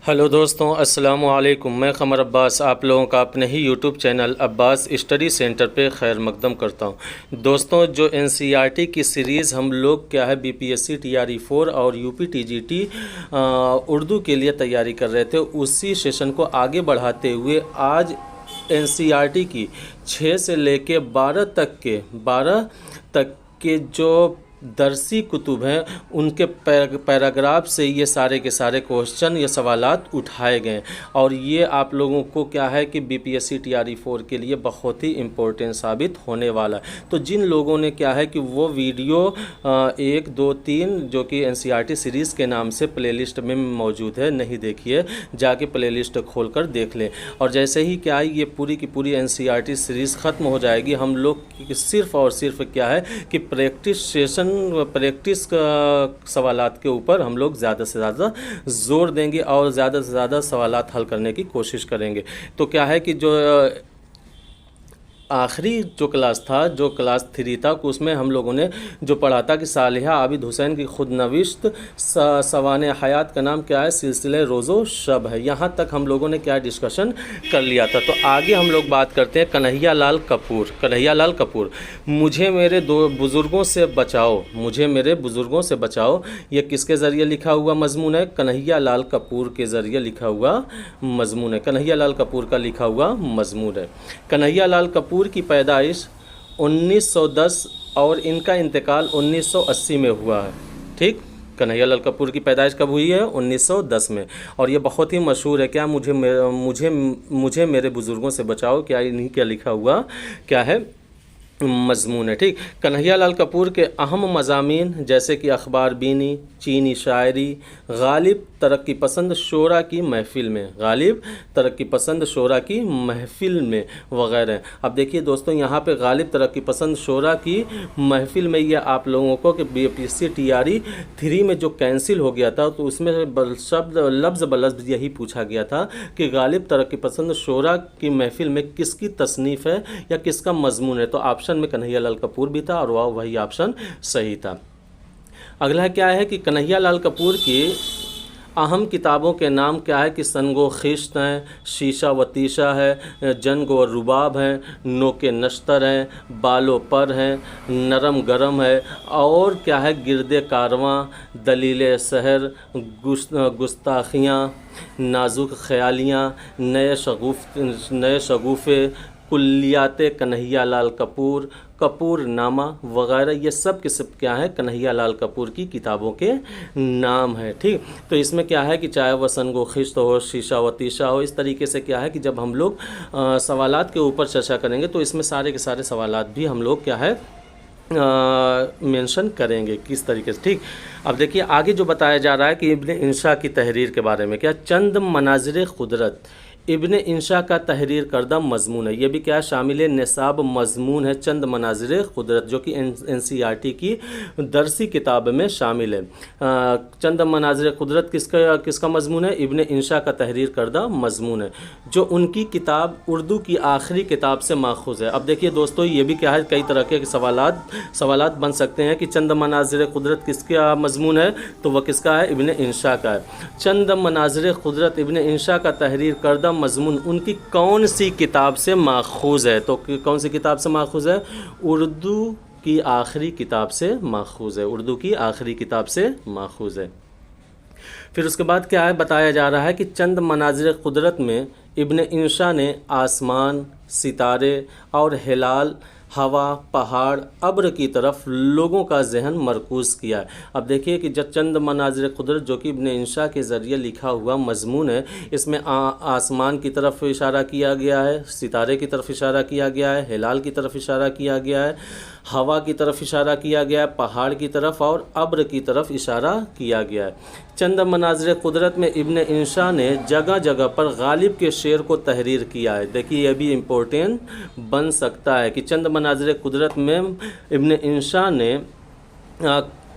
Hello दोस्तों, अस्सलाम वालेकुम। मैं क़मर अब्बास आप लोगों का अपने ही YouTube channel Abbas study centre पे खैर मकदम करता हूं। दोस्तों, जो एनसीईआरटी की सीरीज़ हम लोग क्या है बीपीएससी टीआरई 4 और यूपी टीजीटी उर्दू के लिए तैयारी कर रहे थे, उसी सेशन को आगे बढ़ाते हुए आज एनसीईआरटी की 6 से लेके 12 तक के जो दरसी कुतुब हैं उनके पैराग्राफ से ये सारे के सारे क्वेश्चन या सवालात उठाए गए और ये आप लोगों को क्या है कि बीपीएससी टीआरई 4 के लिए बहुत ही इम्पोर्टेंट साबित होने वाला है। तो जिन लोगों ने क्या है कि वो वीडियो 1, 2, 3 जो कि एनसीईआरटी सीरीज़ के नाम से प्लेलिस्ट में मौजूद है, नहीं देखिए, जाके प्लेलिस्ट खोल कर देख लें। और जैसे ही क्या है ये पूरी की पूरी एनसीईआरटी सीरीज़ ख़त्म हो जाएगी, हम लोग सिर्फ़ और सिर्फ क्या है कि प्रैक्टिस सवालात के ऊपर हम लोग ज़्यादा से ज़्यादा ज़ोर देंगे और ज़्यादा से ज़्यादा सवालात हल करने की कोशिश करेंगे। तो क्या है कि जो आखिरी जो क्लास था, जो क्लास 3 था, उसमें हम लोगों ने जो पढ़ा था कि सालिहा आबिद हुसैन की खुद नविश्त सवाने हयात का नाम क्या है, सिलसिले रोज़ो शब है। यहाँ तक हम लोगों ने क्या डिस्कशन कर लिया था। तो आगे हम लोग बात करते हैं कन्हैया लाल कपूर। मुझे मेरे दो बुज़ुर्गों से बचाओ, मुझे मेरे बुज़ुर्गों से बचाओ, ये किसके ज़रिए लिखा हुआ मज़मून है? कन्हैया लाल कपूर के ज़रिए लिखा हुआ मज़मून है। कन्हैया लाल कपूर का लिखा हुआ मज़मून है। कन्हैया लाल कपूर की पैदाइश 1910 और इनका इंतकाल 1980 में हुआ है। ठीक, कन्हैया लाल कपूर की पैदाइश कब हुई है? 1910 में। और ये बहुत ही मशहूर है, क्या मुझे मेरे बुज़ुर्गों से बचाओ, क्या इन्हीं क्या लिखा हुआ क्या है मज़मून है। ठीक, कन्हैया लाल कपूर के अहम मज़ामीन जैसे कि अखबार बीनी, चीनी शायरी, गालिब तरक्की पसंद शोरा की महफ़िल में वग़ैरह। अब देखिए दोस्तों, यहाँ पे गालिब तरक्की पसंद शोरा की महफ़िल में ये आप लोगों को कि बीपीएससी टीआरई 3 में जो कैंसिल हो गया था, तो उसमें शब्द लफ्ज़ बलफ्ज़ यही पूछा गया था कि गालिब तरक्की पसंद शोरा की महफ़िल में किसकी तसनीफ़ है या किसका मज़मून है। तो ऑप्शन में कन्हैया लाल कपूर भी था और वही ऑप्शन सही था। अगला क्या है कि कन्हैया लाल कपूर की अहम किताबों के नाम क्या है कि सनगो खिश्त हैं, शीशा व तीशा है, जंग व रुबाब हैं, नोके नश्तर हैं, बालो पर हैं, नरम गरम है, और क्या है गिरदे कारवां, दलील सहर, गुस्ताखियाँ, नाजुक ख्यालियाँ, नए शगुफ़े, कुल्लियाते कन्हैया लाल कपूर, कपूर नामा वगैरह, ये सब के सब क्या है कन्हैया लाल कपूर की किताबों के नाम है। ठीक, तो इसमें क्या है कि चाहे वह सनगो खिश्त हो, शीशा व तीशा हो, इस तरीके से क्या है कि जब हम लोग सवालात के ऊपर चर्चा करेंगे तो इसमें सारे के सारे सवालात भी हम लोग क्या है मेंशन करेंगे किस तरीके से। ठीक, अब देखिए आगे जो बताया जा रहा है कि इब्ने इंशा की तहरीर के बारे में, क्या चंद मनाज़िर क़ुदरत इब्ने इंशा का तहरीर करदा मज़मून है। ये भी क्या शामिल निसाब मज़मून है, चंद मनाज़िर क़ुदरत, जो कि एनसीईआरटी की दरसी किताब में शामिल है। चंद मनाज़िर क़ुदरत किसका मज़मून है? इब्ने इंशा का तहरीर करदा मज़मून है, जो उनकी किताब उर्दू की आखिरी किताब से माखूज़ है। अब देखिए दोस्तों, ये भी क्या है कई तरह के सवालात बन सकते हैं कि चंद मनाज़िर क़ुदरत किसका मज़मून है, तो वह किसका है? इब्ने इंशा का है। चंद मनाज़िर क़ुदरत इब्ने इंशा का तहरीर करदा मज़मून उनकी कौन सी किताब से माखूज़ है? तो कौन सी किताब से माखूज़ है? उर्दू की आखिरी किताब से माखूज़ है, उर्दू की आखिरी किताब से माखूज़ है। फिर उसके बाद क्या है बताया जा रहा है कि चंद मनाज़िर क़ुदरत में इब्ने इंशा ने आसमान, सितारे और हिलाल, हवा, पहाड़, अब्र की तरफ लोगों का जहन मरकूज़ किया है। अब देखिए कि जब चंद मनाज़िर क़ुदरत जो कि इब्ने इंशा के ज़रिए लिखा हुआ मज़मून है, इसमें आसमान की तरफ इशारा किया गया है, सितारे की तरफ इशारा किया गया है, हिलाल की तरफ इशारा किया गया है, हवा की तरफ इशारा किया गया है, पहाड़ की तरफ और अब्र की तरफ इशारा किया गया है। चंद मनाज़िर क़ुदरत में इब्ने इंशा ने जगह जगह पर गालिब के शेर को तहरीर किया है। देखिए यह भी इम्पोर्टेंट बन सकता है कि चंद मनाज़िर क़ुदरत में इब्ने इंशा ने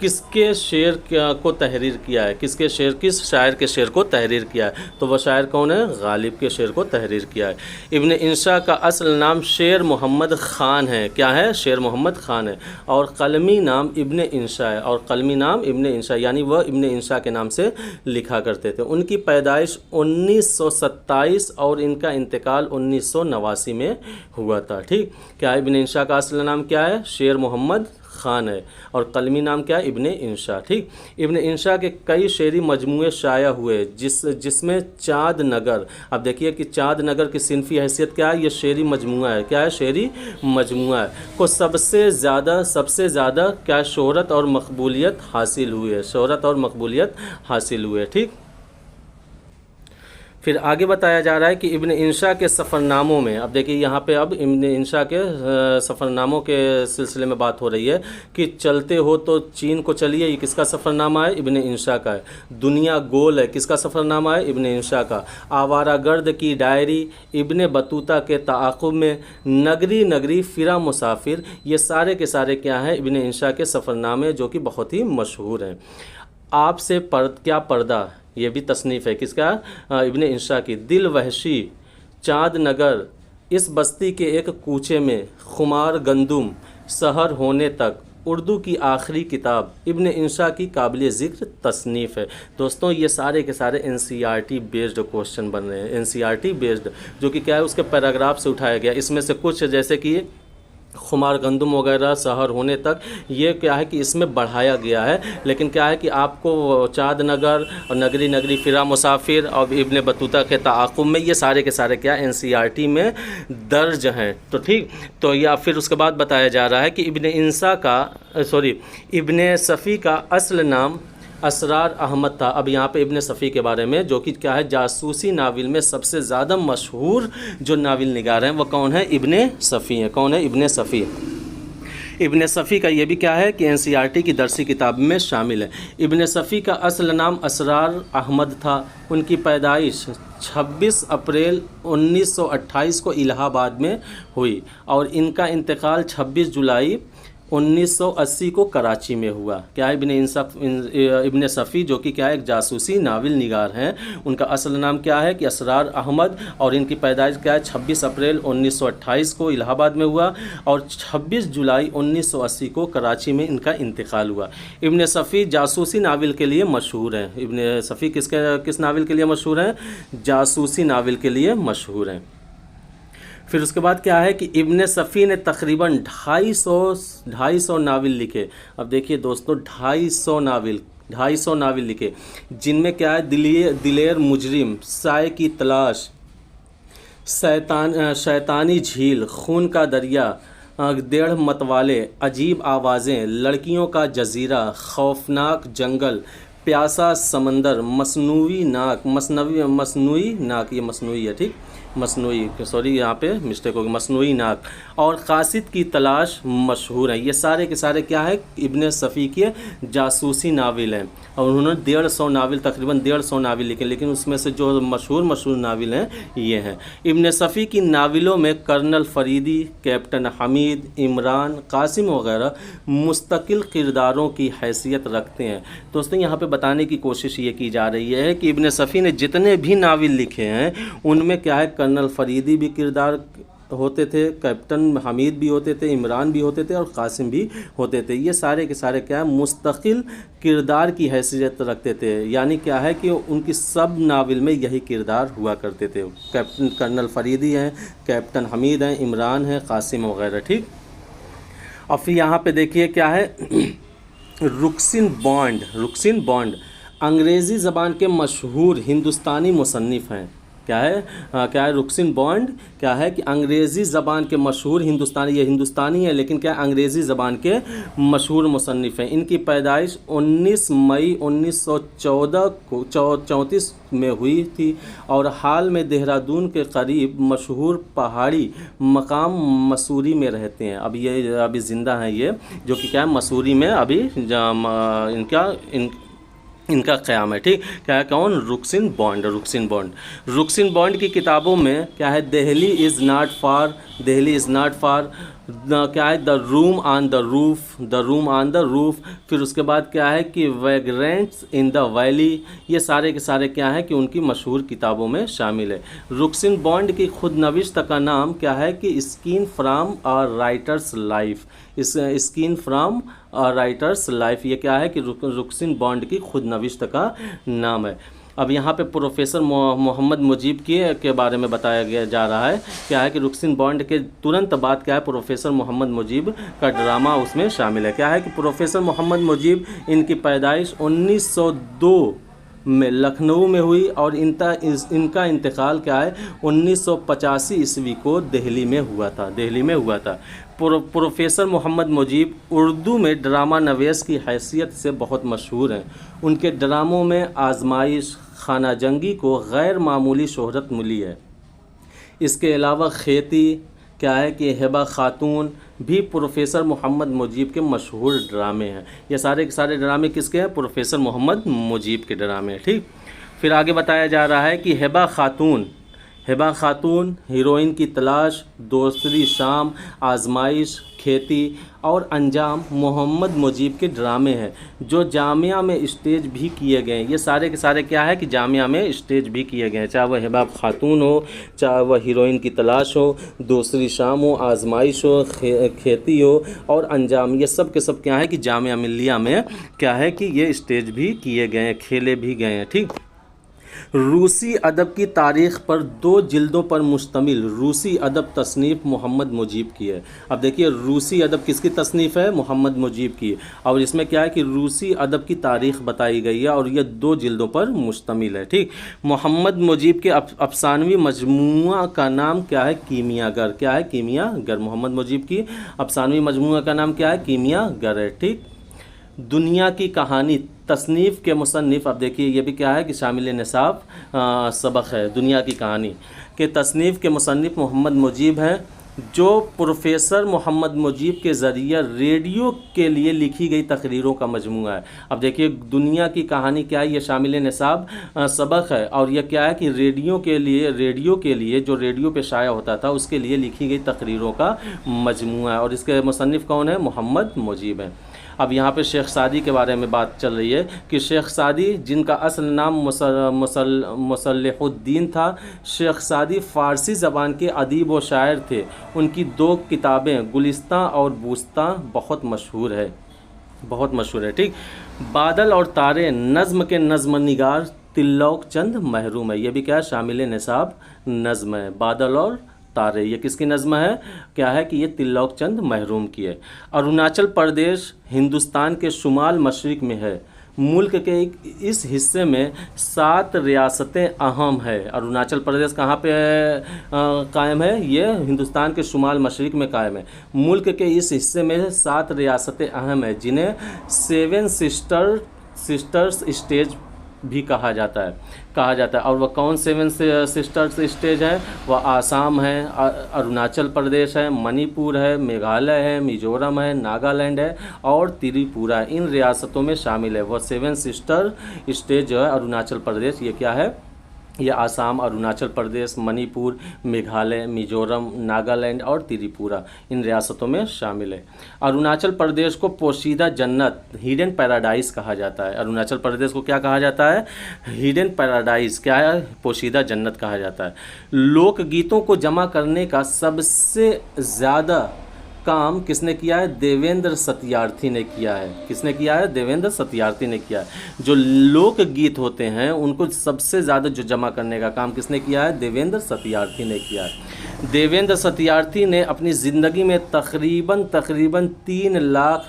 किसके शेर को तहरीर किया है, किसके शेर, किस शायर के शेर को तहरीर किया है, तो वह शायर कौन है, गालिब के शेर को तहरीर किया है। इब्न इंशा का असल नाम शेर मोहम्मद ख़ान है, क्या है, शेर मोहम्मद ख़ान है, और कलमी नाम इब्न इंशा है, और कलमी नाम इब्न इंशा, यानी वह इब्न इंशा के नाम से लिखा करते थे। उनकी पैदाइश 1927 और इनका इंतकाल 1989 में हुआ था। ठीक, क्या है, इब्न इंशा का असल नाम क्या है, शेर मोहम्मद ख़ान है, और कलमी नाम क्या है, इब्न इंशा। ठीक, इब्न इंशा के कई शेरी मजमूए शाया हुए, जिसमें चाँद नगर, अब देखिए कि चाँद नगर की सिनफी हैसियत क्या है, ये शेरी मजमूआ है, क्या है, शेरी मजमूआ है, को सबसे ज़्यादा क्या शोहरत और मकबूलियत हासिल हुई है, शोहरत और मकबूलियत हासिल हुई है। ठीक, फिर आगे बताया जा रहा है कि इब्न इंशा के सफ़रनामों में, अब देखिए यहाँ पे अब इब्न इंशा के सफ़रनामों के सिलसिले में बात हो रही है कि चलते हो तो चीन को चलिए, ये किसका सफ़रनामा है, इब्न इंशा का है। दुनिया गोल है, किसका सफ़रनामा है, इब्न इंशा का। आवारागर्द की डायरी, इब्न बतूता के ताक़ुब में, नगरी नगरी फिरा मुसाफिर, ये सारे के सारे क्या हैं, इब्न इंशा के सफ़रनामे, जो कि बहुत ही मशहूर हैं। आपसे क्या पर्दा, ये भी तसनीफ़ है, किसका, इब्न इंशा की। दिल वहशी, चाँद नगर, इस बस्ती के एक कूचे में, खुमार गंदुम, सहर होने तक, उर्दू की आखिरी किताब, इब्न इंशा की काबिल ज़िक्र तसनीफ़ है। दोस्तों ये सारे के सारे NCERT बेस्ड क्वेश्चन बन रहे हैं, NCERT बेस्ड, जो कि क्या है, उसके पैराग्राफ से उठाया गया। इसमें से कुछ जैसे कि खुमार गंदुम वगैरह, सहर होने तक, ये क्या है कि इसमें बढ़ाया गया है, लेकिन क्या है कि आपको चाँद नगर और नगरी नगरी फिरा मुसाफिर और इब्न बतूता के ताक़ुब में, ये सारे के सारे क्या NCERT में दर्ज हैं। तो ठीक, तो या फिर उसके बाद बताया जा रहा है कि इब्न सफ़ी का असल नाम असरार अहमद था। अब यहाँ पे इब्न सफ़ी के बारे में, जो कि क्या है, जासूसी नावल में सबसे ज़्यादा मशहूर जो नावल निगार हैं, वो कौन है, इब्न सफ़ी है। कौन है, इब्न सफ़ी। इब्न सफ़ी का ये भी क्या है कि NCERT की दरसी किताब में शामिल है। इब्न सफ़ी का असल नाम असरार अहमद था। उनकी पैदाइश 26 अप्रैल 1928 को इलाहाबाद में हुई, और इनका इंतकाल 26 जुलाई 1980 को कराची में हुआ। क्या है, इब्न सफ़ी, जो कि क्या है, एक जासूसी नावल निगार हैं। उनका असल नाम क्या है कि असरार अहमद, और इनकी पैदाइश क्या है, 26 अप्रैल 1928 को इलाहाबाद में हुआ, और 26 जुलाई 1980 को कराची में इनका इंतकाल हुआ। इब्न सफ़ी जासूसी नावल के लिए मशहूर हैं। इब्न सफ़ी किस नावल के लिए मशहूर हैं, जासूसी नावल के लिए मशहूर हैं। फिर उसके बाद क्या है कि इब्न सफ़ी ने तकरीबन 250 नावल लिखे। अब देखिए दोस्तों, 250 नावल लिखे, जिनमें क्या है, दिलेर मुजरिम, साए की तलाश, शैतानी झील, खून का दरिया, 1.5 मतवाले, अजीब आवाज़ें, लड़कियों का जजीरा, खौफनाक जंगल, प्यासा समंदर, मसनूई नाक, ये मसनूई है, ठीक, मसनूई, सॉरी यहाँ पे मिस्टेक होगी, मसनूई नाक, और कासिद की तलाश मशहूर हैं। ये सारे के सारे क्या है, इब्न सफ़ी के जासूसी नावल हैं, और उन्होंने 150 नावल, तकरीबन 150 नावल लिखे, लेकिन उसमें से जो मशहूर नावल हैं ये हैं। इब्न सफ़ी की नावलों में कर्नल फरीदी, कैप्टन हमीद, इमरान, कासिम वगैरह मुस्तकिल किरदारों की हैसियत रखते हैं। दोस्तों यहाँ पे बताने की कोशिश ये की जा रही है कि इब्न सफ़ी ने जितने भी नावल लिखे हैं, उनमें क्या है, कर्नल फरीदी भी किरदार होते थे, कैप्टन हमीद भी होते थे, इमरान भी होते थे, और कासिम भी होते थे। ये सारे के सारे क्या है, मुस्तकिल किरदार की हैसियत रखते थे, यानी क्या है कि उनकी सब नावल में यही किरदार हुआ करते थे। कैप्टन कर्नल फरीदी हैं, कैप्टन हमीद हैं, इमरान हैं, कासिम वगैरह, ठीक। और फिर यहाँ पे देखिए क्या है, रुक्सिन बॉन्ड अंग्रेज़ी ज़बान के मशहूर हिंदुस्तानी मुसन्निफ़ हैं। क्या है रुक्सिन बॉन्ड, क्या है कि अंग्रेज़ी ज़बान के मशहूर ये हिंदुस्तानी है, लेकिन क्या अंग्रेज़ी ज़बान के मशहूर मुसन्निफ़ हैं। इनकी पैदाइश 19 मई 1934 में हुई थी, और हाल में देहरादून के करीब मशहूर पहाड़ी मकाम मसूरी में रहते हैं। अभी ज़िंदा हैं ये, जो कि क्या है, मसूरी में अभी इनका क़याम है, ठीक। क्या है, कौन, रुक्सिन बॉन्ड की किताबों में क्या है, दिल्ली इज़ नॉट फार, क्या है, the room on the roof, the room on the roof. फिर उसके बाद क्या है कि वैग्रेंट्स इन द वैली, ये सारे के सारे क्या है कि उनकी मशहूर किताबों में शामिल है। रुक्सिन बॉन्ड की खुद नविश्त का नाम क्या है कि skin from a writer's life, इस skin from a writer's life, ये क्या है कि रुक्सिन बॉन्ड की खुद नविश्त का नाम है। अब यहाँ पे प्रोफेसर मोहम्मद मुजीब के बारे में बताया गया जा रहा है। क्या है कि रुक्सिन बॉन्ड के तुरंत बाद क्या है, प्रोफेसर मोहम्मद मुजीब का ड्रामा उसमें शामिल है। क्या है कि प्रोफेसर मोहम्मद मुजीब, इनकी पैदाइश 1902 में लखनऊ में हुई और इनका इंतकाल क्या है 1985 ईस्वी को दिल्ली में हुआ था। प्रोफेसर मोहम्मद मुजीब उर्दू में ड्रामा नवीस की हैसियत से बहुत मशहूर हैं। उनके ड्रामों में आजमाइश, खाना जंगी को गैर मामूली शोहरत मिली है। इसके अलावा खेती, क्या है कि हिबा खातून भी प्रोफेसर मोहम्मद मुजीब के मशहूर ड्रामे हैं। ये सारे के सारे ड्रामे किसके हैं, प्रोफेसर मोहम्मद मुजीब के ड्रामे हैं। ठीक, फिर आगे बताया जा रहा है कि हिबा खातून, हीरोइन की तलाश, दूसरी शाम, आजमाइश, खेती और अंजाम मोहम्मद मुजीब के ड्रामे हैं जो जामिया में स्टेज भी किए गए हैं। ये सारे के सारे क्या है कि जामिया में स्टेज भी किए गए हैं, चाहे वह हिबा खातून हो, चाहे वह हीरोइन की तलाश हो, दूसरी शाम हो, आजमाइश हो, खेती हो और अंजाम, ये सब के सब क्या है कि जामिया मिल्लिया में क्या है कि ये स्टेज भी किए गए हैं, खेले भी गए हैं। ठीक, रूसी अदब की तारीख़ पर 2 जिल्दों पर मुश्तमिल रूसी अदब तसनीफ़ मोहम्मद मुजीब की है। अब देखिए रूसी अदब किसकी तसनीफ़ है, मोहम्मद मुजीब की, और इसमें क्या है कि रूसी अदब की तारीख़ बताई गई है और यह 2 जिल्दों पर मुश्तमिल है। ठीक, मोहम्मद मुजीब के अफसानवी मजमुआ का नाम क्या है, कीमियागर। क्या है, कीमियागर। मोहम्मद मुजीब की अफसानवी मजमुआ का नाम क्या है, कीमियागर है। ठीक, दुनिया की कहानी तसनीफ़ के मुसन्निफ़, अब देखिए ये भी क्या है कि शामिल निसाब सबक है। दुनिया की कहानी के तसनीफ़ के मुसन्निफ़ मोहम्मद मुजीब हैं, जो प्रोफेसर मोहम्मद मुजीब के ज़रिए रेडियो के लिए लिखी गई तकरीरों का मजमूआ है। अब देखिए दुनिया की कहानी क्या है, ये शामिल निसाब सबक है और यह क्या है कि रेडियो के लिए जो रेडियो पे शाया होता था उसके लिए लिखी गई तकरीरों का मजमूआ है और इसके मुसन्निफ़ कौन है, मोहम्मद मुजीब हैं। अब यहाँ पे शेख सादी के बारे में बात चल रही है कि शेख सादी, जिनका असल नाम मुसल्लिहुद्दीन था, शेख सादी फ़ारसी ज़बान के अदीब व शायर थे। उनकी 2 किताबें गुलिस्तां और बूस्तां बहुत मशहूर है। ठीक, बादल और तारे नज़्म के नज़्म निगार तिल्लौक चंद महरूम है। ये भी क्या है, शामिल निसाब नज़्म है। बादल और तारे ये किसकी नज़्म है, क्या है कि ये तिल्लौक चंद महरूम की है। अरुणाचल प्रदेश हिंदुस्तान के शुमाल मशरिक़ में है। मुल्क के इस हिस्से में 7 रियासतें अहम है। अरुणाचल प्रदेश कहाँ पे कायम है, ये हिंदुस्तान के शुमाल मशरिक़ में कायम है। मुल्क के इस हिस्से में 7 रियासतें अहम है जिन्हें 7 सिस्टर्स स्टेज भी कहा जाता है। और वह कौन 7 सिस्टर्स स्टेज हैं, वह आसाम है, अरुणाचल प्रदेश है, मणिपुर है, मेघालय है, मिजोरम है, नागालैंड है और त्रिपुरा, इन रियासतों में शामिल है। वह 7 सिस्टर स्टेज जो है अरुणाचल प्रदेश, ये क्या है, ये आसाम, अरुणाचल प्रदेश, मणिपुर, मेघालय, मिजोरम, नागालैंड और त्रिपुरा, इन रियासतों में शामिल है। अरुणाचल प्रदेश को पोशीदा जन्नत, हिडन पैराडाइज कहा जाता है। अरुणाचल प्रदेश को क्या कहा जाता है, हिडन पैराडाइज, क्या है, पोशीदा जन्नत कहा जाता है। लोकगीतों को जमा करने का सबसे ज़्यादा काम किसने किया है, देवेंद्र सत्यार्थी ने किया है। किसने किया है, देवेंद्र सत्यार्थी ने किया है। जो लोकगीत होते हैं उनको सबसे ज़्यादा जो जमा करने का काम किसने किया है, देवेंद्र सत्यार्थी ने किया है। देवेंद्र सत्यार्थी ने अपनी ज़िंदगी में तकरीबन 3 लाख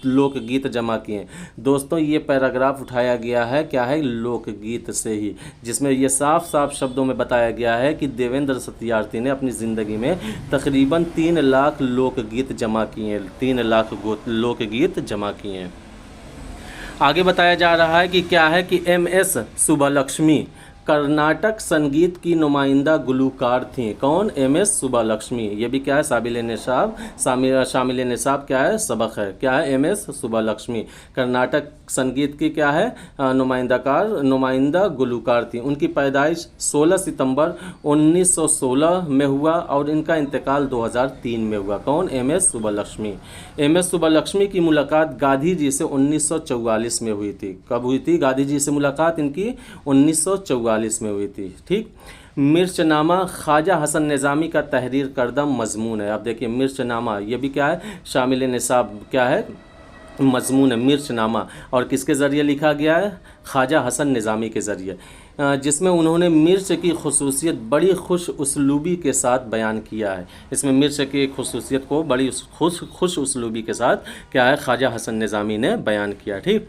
लोकगीत जमा किए। दोस्तों ये पैराग्राफ उठाया गया है क्या है, लोकगीत से ही, जिसमें ये साफ साफ शब्दों में बताया गया है कि देवेंद्र सत्यार्थी ने अपनी ज़िंदगी में तकरीबन 3 लाख लोकगीत जमा किए, 3 लाख लोकगीत जमा किए हैं। आगे बताया जा रहा है कि क्या है कि MS सुब्बालक्ष्मी कर्नाटक संगीत की नुमाइंदा गुलूकार थी कौन? MS सुब्बालक्ष्मी। ये भी क्या है? शामिल निसाब क्या है? सबक है। क्या है? MS सुब्बालक्ष्मी कर्नाटक संगीत की क्या है? नुमाइंदा गुलूकार थी। उनकी पैदाइश 16 सितंबर 1916 में हुआ और इनका इंतकाल 2003 में हुआ। कौन? MS सुब्बालक्ष्मी। MS सुब्बालक्ष्मी की मुलाकात गांधी जी से 1944 में हुई थी। कब हुई थी गांधी जी से मुलाकात इनकी? 1944 में हुई थी। ठीक। मिर्चनामा ख्वाजा हसन निज़ामी का तहरीर करदा मजमून है। अब देखिए मिर्चनामा ये भी क्या है? शामिल निसाब क्या है? मजमून है मिर्चनामा। और किसके ज़रिए लिखा गया है? ख्वाजा हसन निज़ामी के ज़रिए, जिसमें उन्होंने मिर्च की खसूसियत बड़ी खुश उसलूबी के साथ बयान किया है। इसमें मिर्च की खसूसियत को बड़ी खुश उसलूबी के साथ क्या है? ख्वाजा हसन निज़ामी ने बयान किया। ठीक।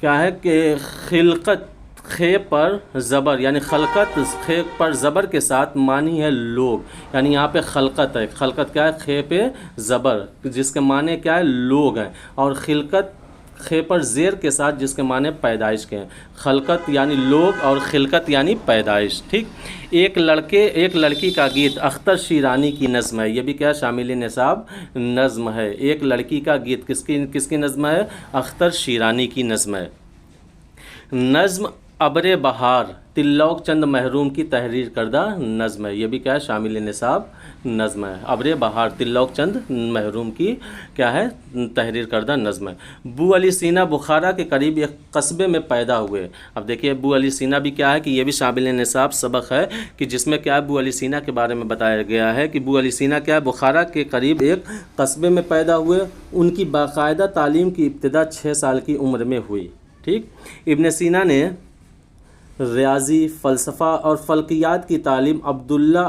क्या है कि खिलकत खे पर ज़बर यानी खलकत खे पर ज़बर के साथ मानी है लोग, यानी यहाँ पे खलकत है। खलकत क्या है? खे पे ज़बर जिसके माने क्या है? लोग हैं। और खिलकत खे पर ज़ेर के साथ जिसके माने पैदाइश के हैं। खलकत यानी लोग और खिलकत यानी पैदाइश। ठीक। एक लड़की का गीत अख्तर शीरानी की नज़्म है। ये भी क्या? शामिल निसाब नज़्म है। एक लड़की का गीत किसकी नज़्म है? अख्तर शीरानी की नज़्म है। नज़्म अब्रे बहार तिल्लौक चंद महरूम की तहरीर करदा नज़्म है। ये भी क्या है? शामिल निसाब नज़्म है। अब्रे बहार तिल्लौक चंद महरूम की क्या है? तहरीर करदा नज़्म है। बू अली सीना बुखारा के करीब एक कस्बे में पैदा हुए। अब देखिए बू अली सीना भी क्या है कि ये भी शामिल निसाब सबक है कि जिसमें क्या है? बू अली सीना के बारे में बताया गया है कि बू अली सीना क्या है? बुखारा के करीब एक कस्बे में पैदा हुए। उनकी बाकायदा तालीम की इब्तिदा 6 साल की उम्र में हुई। ठीक। इब्न सीना ने रियाजी, फ़लसफ़ा और फ़ल्कियात की तालीम अब्दुल्ला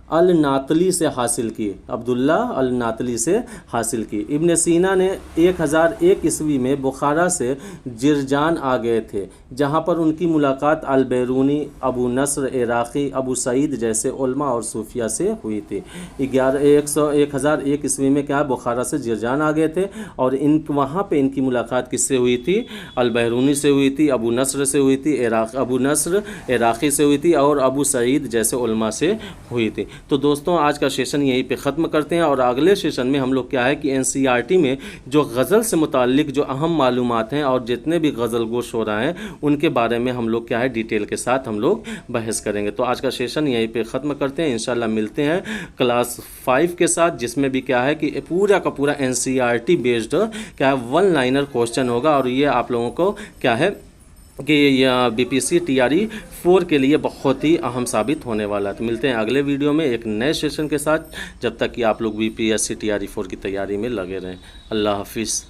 अल नातली से हासिल की। अब्दुल्ला अल नातली से हासिल की। इब्न सीना ने 1001 ईस्वी में बुखारा से जिरजान आ गए थे, जहाँ पर उनकी मुलाकात अल बैरूनी, अबू नस्र इराक़ी, अबू सईद जैसे उलमा और सूफिया से हुई थी। 1001 ईस्वी में क्या बुखारा से जिरजान आ गए थे और वहाँ पे इनकी मुलाकात किससे हुई थी? अल बैरूनी से हुई थी, अबू नस्र से हुई थी, अबू नस्र इराक़ी से हुई थी और अबू सईद जैसे उलमा से हुई थी। तो दोस्तों आज का सेशन यहीं पे ख़त्म करते हैं और अगले सेशन में हम लोग क्या है कि NCERT में जो गज़ल से मुताल्लिक़ जो अहम मालूमात हैं और जितने भी गज़ल गो शोरा हैं उनके बारे में हम लोग क्या है डिटेल के साथ हम लोग बहस करेंगे। तो आज का सेशन यहीं पे ख़त्म करते हैं। इंशाल्लाह मिलते हैं क्लास 5 के साथ, जिसमें भी क्या है कि पूरा का पूरा NCERT बेस्ड क्या है 1 लाइनर क्वेश्चन होगा और ये आप लोगों को क्या है कि BPSC TRE 4 के लिए बहुत ही अहम साबित होने वाला है। तो मिलते हैं अगले वीडियो में एक नए सेशन के साथ, जब तक कि आप लोग BPSC TRE 4 की तैयारी में लगे रहें। अल्लाह हाफिज़।